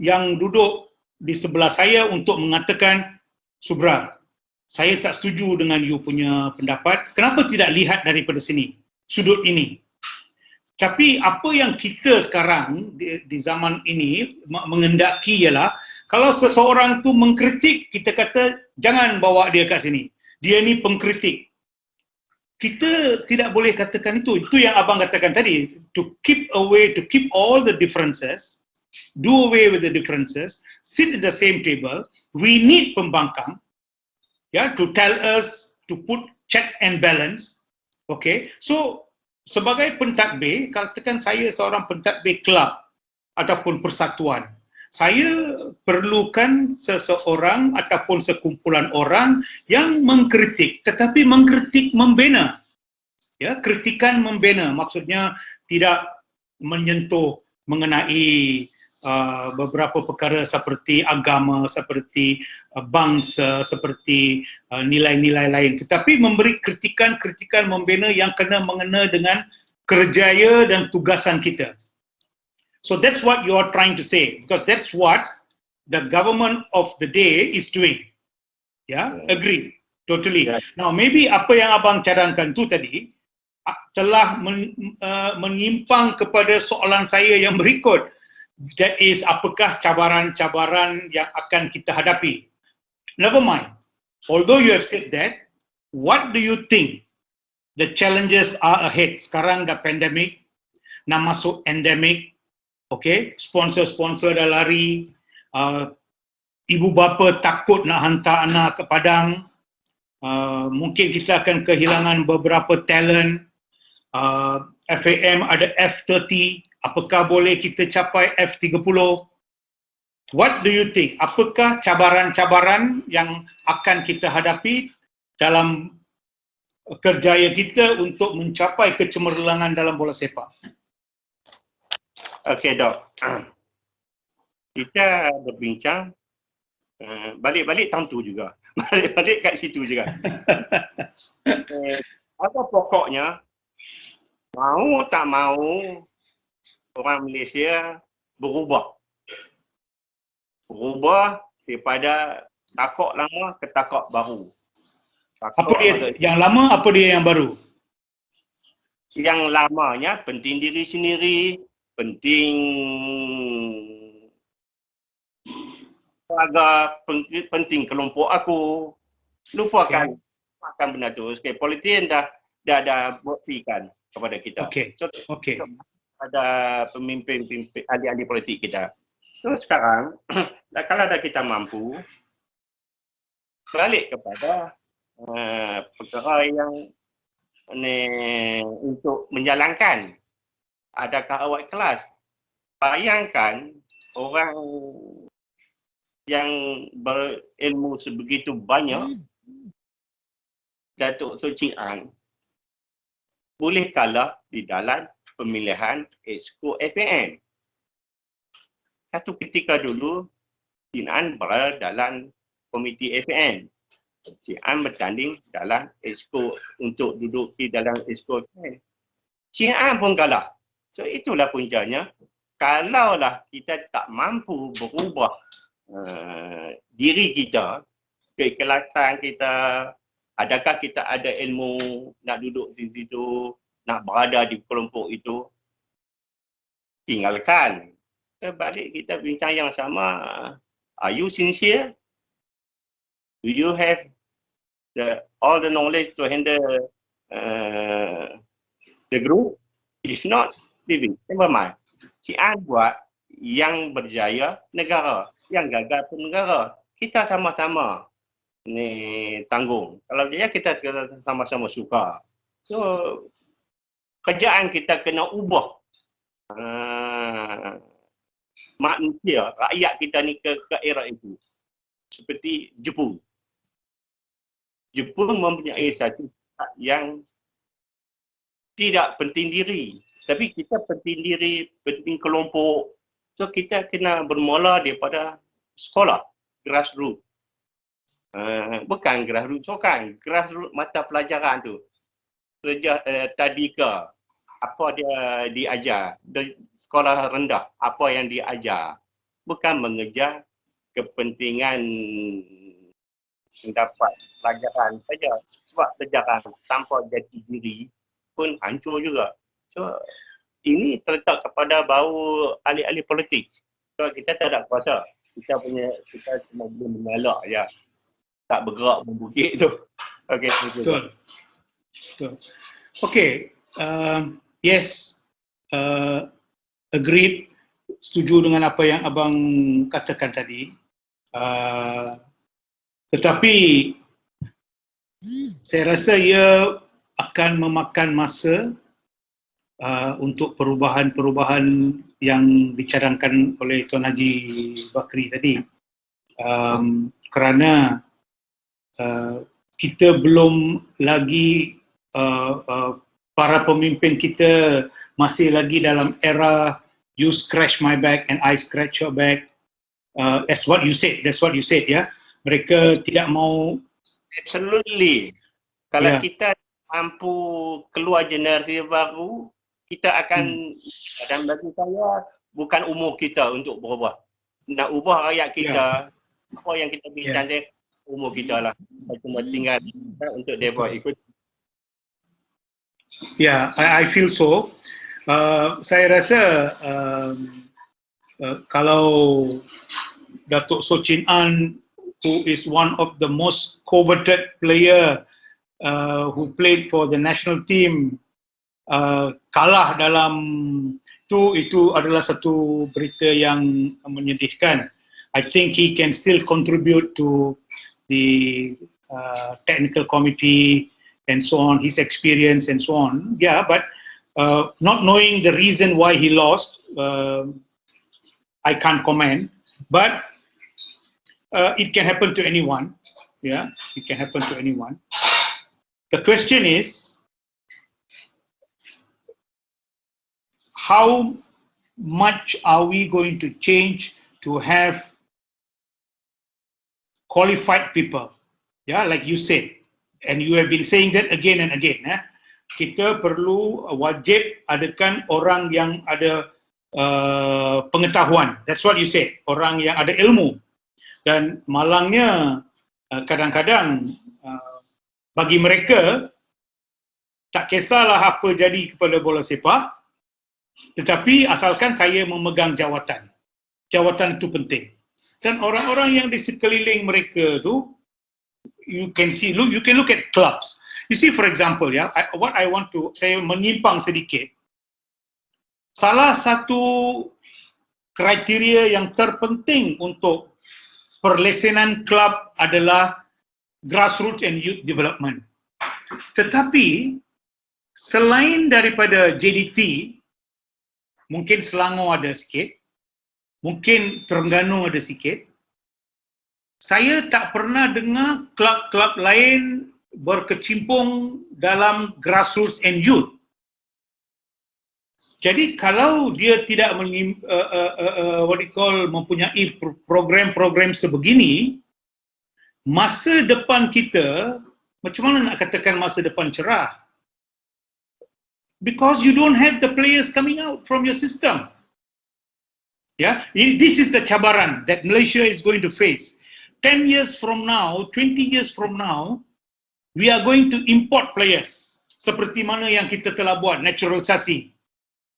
yang duduk di sebelah saya untuk mengatakan, Subra, saya tak setuju dengan you punya pendapat, kenapa tidak lihat daripada sini, sudut ini. Tapi apa yang kita sekarang di zaman ini mengendaki ialah, kalau seseorang tu mengkritik, kita kata jangan bawa dia kat sini, dia ni pengkritik. Kita tidak boleh katakan itu. Itu yang abang katakan tadi, to keep all the differences, do away with the differences, sit at the same table. We need pembangkang, to tell us to put check and balance. Okay, so sebagai pentadbir, katakan saya seorang pentadbir kelab ataupun persatuan, saya perlukan seseorang ataupun sekumpulan orang yang mengkritik, tetapi mengkritik membina. Kritikan membina, maksudnya tidak menyentuh mengenai beberapa perkara seperti agama, seperti bangsa, seperti nilai-nilai lain, tetapi memberi kritikan membina yang mengena dengan kerjaya dan tugasan kita. So that's what you are trying to say, because that's what the government of the day is doing. Agree, totally. Now maybe apa yang abang cadangkan tu tadi telah menyimpang kepada soalan saya yang berikut. that is, apakah cabaran-cabaran yang akan kita hadapi. Never mind. Although you have said that, what do you think the challenges are ahead? Sekarang dah pandemic, nak masuk endemic, okay? Sponsor-sponsor dah lari, ibu bapa takut nak hantar anak ke Padang, mungkin kita akan kehilangan beberapa talent. FAM ada F30, apakah boleh kita capai F30? What do you think? Apakah cabaran-cabaran yang akan kita hadapi dalam kerjaya kita untuk mencapai kecemerlangan dalam bola sepak? Okey, Dok. Kita berbincang balik-balik time tu juga. Balik-balik kat situ juga. Apa pokoknya, mau tak mau orang Malaysia berubah daripada takok lama ke takok baru. Apa dia yang lama, apa dia yang baru? Yang lamanya penting diri sendiri, penting keluarga, penting kelompok aku. Lupakan benda tu. Okay, politik dah buktikan kepada kita. So, ada pemimpin ahli-ahli politik kita. So sekarang, kalau dah kita mampu balik kepada perkara yang untuk menjalankan, adakah awak kelas? Bayangkan orang yang berilmu sebegitu banyak, Datuk Soe An boleh kalah di dalam pemilihan Exco FAM. Satu ketika dulu, Cik An berada dalam komiti FAM. Cik An bertanding dalam Exco untuk duduk di dalam Exco FAM. Cik An pun kalah. So itulah puncanya. Kalaulah kita tak mampu berubah diri kita, keikhlasan kita, adakah kita ada ilmu nak duduk di situ, nak berada di kelompok itu, tinggalkan. Balik kita bincang yang sama. Are you sincere? Do you have all the knowledge to handle the group? If not, leave it. Never mind. Cik An buat yang berjaya negara, yang gagal pun negara. Kita sama-sama tanggung. Kalau dia kita sama-sama suka. So kerjaan kita kena ubah manusia, rakyat kita ni ke era itu. Seperti Jepun. Jepun mempunyai satu yang tidak penting diri. Tapi kita penting diri, penting kelompok. So kita kena bermula daripada sekolah, grassroots. Bukan grassroots sokan, grassroots mata pelajaran tu. Tadika, apa dia diajar, sekolah rendah, apa yang diajar. Bukan mengejar kepentingan mendapat pelajaran saja. Sebab pelajaran tanpa jati diri pun hancur juga. So, ini terletak kepada bau ahli-ahli politik. So, kita tak ada kuasa. Kita cuma boleh mengelak je. Tak bergerak membukit tu. Okay, betul. Okay, yes, agreed, setuju dengan apa yang abang katakan tadi. Tetapi saya rasa ia akan memakan masa untuk perubahan-perubahan yang dicadangkan oleh Tuan Haji Bakri tadi. Kerana kita belum lagi, para pemimpin kita masih lagi dalam era you scratch my back and I scratch your back. That's what you said, ya. Mereka tidak mau. Absolutely. Kalau kita mampu keluar generasi baru, kita akan, dan bagi saya, bukan umur kita untuk berubah. Nak ubah rakyat kita, apa yang kita bincang umur kita lah. Cuma tinggal untuk mereka ikut. I feel so. Saya rasa Kalau Datuk Soh Chin An, who is one of the most coveted player who played for the national team, kalah dalam itu adalah satu berita yang menyedihkan. I think he can still contribute to the technical committee and so on, his experience and so on. Yeah, but not knowing the reason why he lost, I can't comment. But it can happen to anyone. Yeah, it can happen to anyone. The question is, how much are we going to change to have qualified people? Yeah, like you said, and you have been saying that again and again. Kita perlu wajib adakan orang yang ada pengetahuan. That's what you said, orang yang ada ilmu. Dan malangnya kadang-kadang bagi mereka tak kisahlah apa jadi kepada bola sepak, tetapi asalkan saya memegang jawatan. Jawatan itu penting. Dan orang-orang yang di sekeliling mereka tu, you can see, you can look at clubs. You see, for example, what I want to, saya menyimpang sedikit. Salah satu kriteria yang terpenting untuk perlesenan klub adalah grassroots and youth development. Tetapi selain daripada JDT, mungkin Selangor ada sikit, mungkin Terengganu ada sikit, saya tak pernah dengar klub-klub lain berkecimpung dalam grassroots and youth. Jadi kalau dia tidak mempunyai program-program sebegini, masa depan kita, macam mana nak katakan masa depan cerah? Because you don't have the players coming out from your system. Yeah, this is the cabaran that Malaysia is going to face. 10 years from now, 20 years from now, we are going to import players. Seperti mana yang kita telah buat, naturalisasi.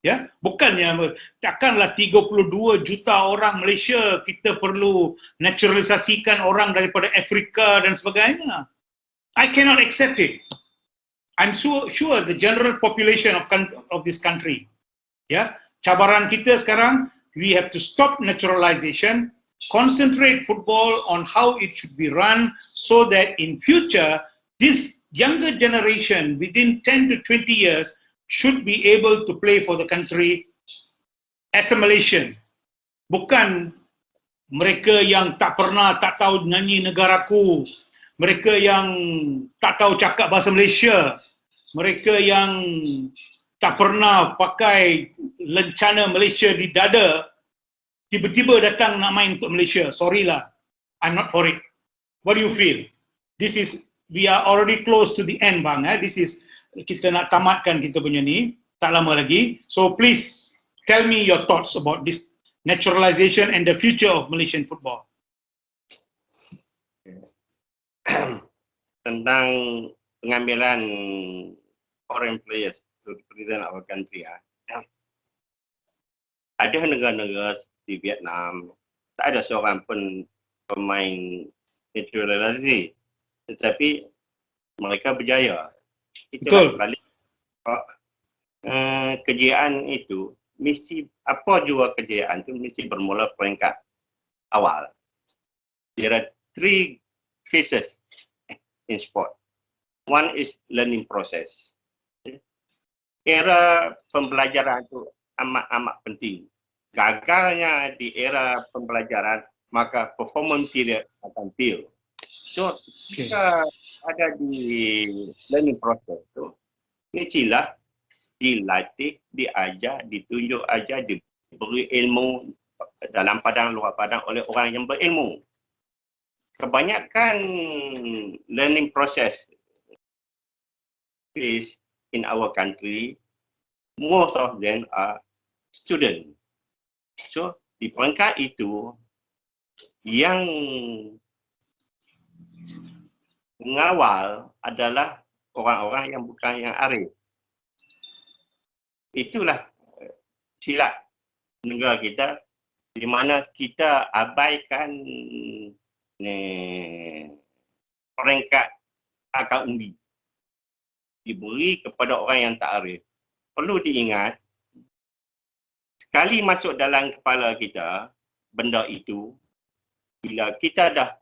Ya, bukannya takkanlah 32 juta orang Malaysia kita perlu naturalisasikan orang daripada Afrika dan sebagainya. I cannot accept it. I'm sure the general population of this country, ya, cabaran kita sekarang, we have to stop naturalization, concentrate football on how it should be run, so that in future this younger generation within 10 to 20 years should be able to play for the country as a Malaysian. Bukan mereka yang tak tahu nyanyi negaraku, mereka yang tak tahu cakap bahasa Malaysia, mereka yang tak pernah pakai lencana Malaysia di dada, tiba-tiba datang nak main untuk Malaysia. Sorry lah, I'm not for it. What do you feel? We are already close to the end, bang. Kita nak tamatkan kita punya ni, tak lama lagi. So please tell me your thoughts about this naturalization and the future of Malaysian football. Tentang pengambilan foreign players to represent our country. Ada negara-negara di Vietnam, tak ada seorang pun pemain naturalisasi, tetapi mereka berjaya. Itulah balik kejayaan itu, mesti apa juga kejayaan itu mesti bermula peringkat awal. There are 3 phases in sport. One is learning process. Era pembelajaran itu amat penting. Gagalnya di era pembelajaran, maka performance period akan fail. So, kita ada di learning process itu, mestilah dilatih, diajar, ditunjuk ajar, diberi ilmu dalam padang, luar padang oleh orang yang berilmu. Kebanyakan learning process is in our country, most of them are student. So, di peringkat itu, yang mengawal adalah orang-orang yang bukan yang arif. Itulah silap negara kita di mana kita abaikan peringkat akal umbi diberi kepada orang yang tak arif. Perlu diingat, sekali masuk dalam kepala kita benda itu, bila kita dah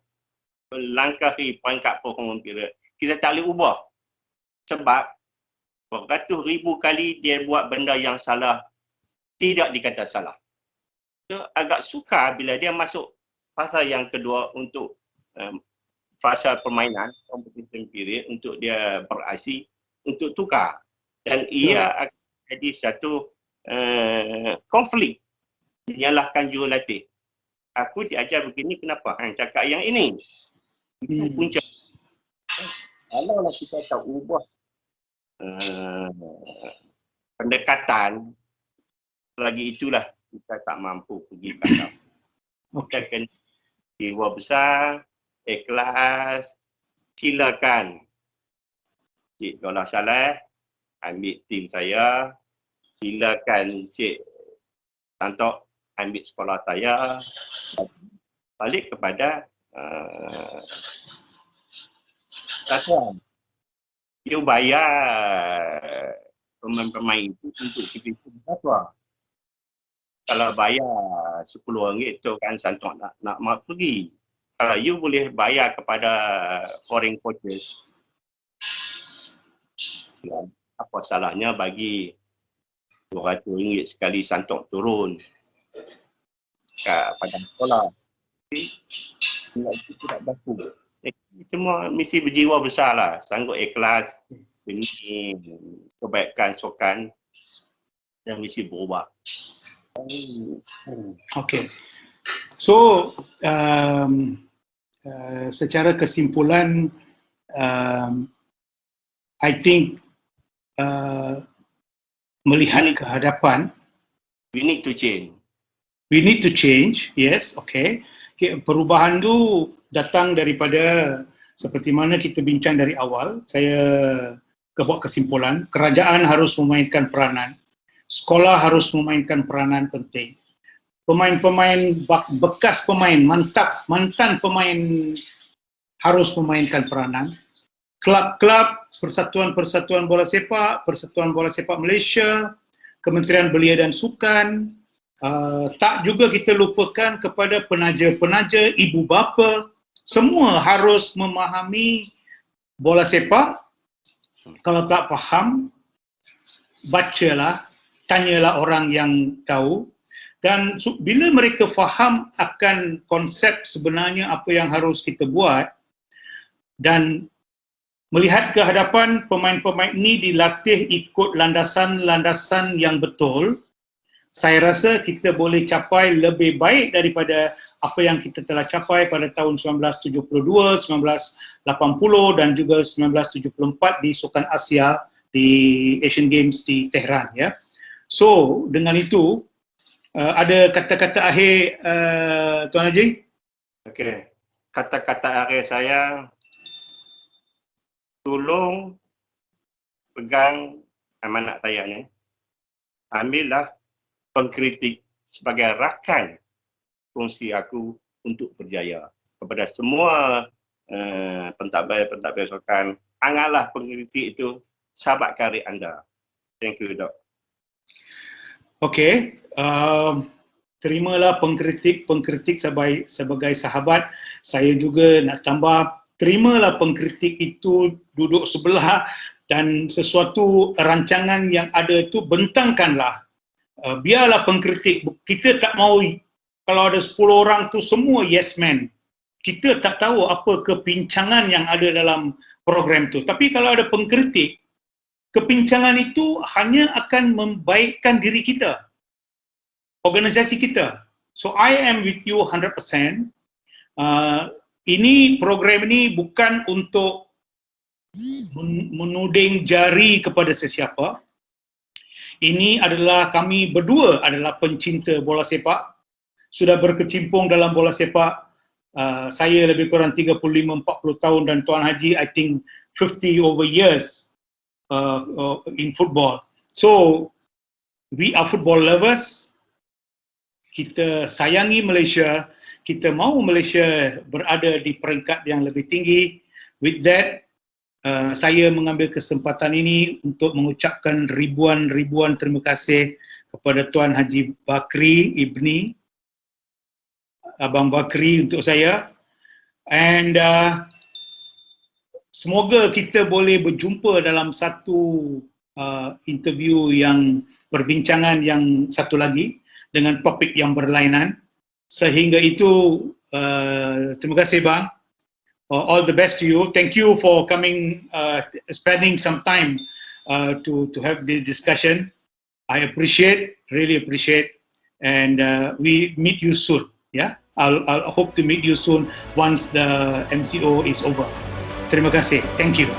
melangkahi peringkat performance period, kita tak boleh ubah. Sebab beratus ribu kali dia buat benda yang salah, tidak dikata salah. So, agak sukar bila dia masuk fasa yang kedua untuk fasa permainan, competition period, untuk dia beraksi, untuk tukar. Dan ia akan jadi satu konflik, menyalahkan jurulatih. Aku diajar begini, kenapa hang cakap yang ini? Itu punca. Kalau kita tak ubah pendekatan, lagi itulah kita tak mampu pergi belakang. Kita kena jiwa besar, ikhlas, silakan. Cik Dollah Saleh ambil tim saya, silakan Cik Tantok ambil sekolah saya, balik kepada satuan. You bayar pemain-pemain itu untuk kita satuan. Kalau bayar RM10 tu kan Santok nak mau pergi. Kalau you boleh bayar kepada foreign coaches, apa salahnya bagi RM200 sekali Santok turun kat padang sekolah. Tapi tidak berlaku. Semua mesti berjiwa besar lah, sanggup ikhlas demi kebaikan sukan dan mesti berubah. Okay. So, secara kesimpulan, I think melihat ke hadapan, we need to change. We need to change, yes, okay. Perubahan tu datang daripada seperti mana kita bincang dari awal. Saya buat kesimpulan, kerajaan harus memainkan peranan, sekolah harus memainkan peranan penting. Pemain-pemain bekas pemain, mantan pemain harus memainkan peranan. Klub-klub, persatuan-persatuan bola sepak, Persatuan Bola Sepak Malaysia, Kementerian Belia dan Sukan, tak juga kita lupakan kepada penaja-penaja, ibu bapa, semua harus memahami bola sepak. Kalau tak faham, bacalah, tanyalah orang yang tahu. Dan bila mereka faham akan konsep sebenarnya apa yang harus kita buat dan melihat ke hadapan, pemain-pemain ini dilatih ikut landasan-landasan yang betul, saya rasa kita boleh capai lebih baik daripada apa yang kita telah capai pada tahun 1972, 1980 dan juga 1974 di Sukan Asia di Asian Games di Tehran, ya. So, dengan itu, ada kata-kata akhir Tuan Haji? Okey. Kata-kata akhir saya, tolong pegang amanat saya ni. Ambillah pengkritik sebagai rakan fungsi aku untuk berjaya. Kepada semua pentadbir sukan, anggaplah pengkritik itu sahabat karib anda. Thank you, Dok. Okey, terimalah pengkritik sebagai sahabat. Saya juga nak tambah, terimalah pengkritik itu duduk sebelah dan sesuatu rancangan yang ada itu bentangkanlah. Biarlah pengkritik, kita tak mahu kalau ada 10 orang tu semua yes man. Kita tak tahu apa kepincangan yang ada dalam program tu. Tapi kalau ada pengkritik, kepincangan itu hanya akan membaikkan diri kita, organisasi kita. So I am with you 100%. Program ini bukan untuk menuding jari kepada sesiapa. Ini adalah kami berdua adalah pencinta bola sepak, sudah berkecimpung dalam bola sepak. Saya lebih kurang 35-40 tahun dan Tuan Haji I think 50 over years in football. So we are football lovers. kita sayangi Malaysia, kita mahu Malaysia berada di peringkat yang lebih tinggi. With that, saya mengambil kesempatan ini untuk mengucapkan ribuan terima kasih kepada Tuan Haji Bakri Ibni, Abang Bakri untuk saya. And semoga kita boleh berjumpa dalam satu interview yang perbincangan yang satu lagi dengan topik yang berlainan. Sehingga itu, terima kasih bang. All the best to you. Thank you for coming, spending some time to have this discussion. I appreciate, really appreciate, and we meet you soon. Yeah, I'll hope to meet you soon once the MCO is over. Terima kasih. Thank you.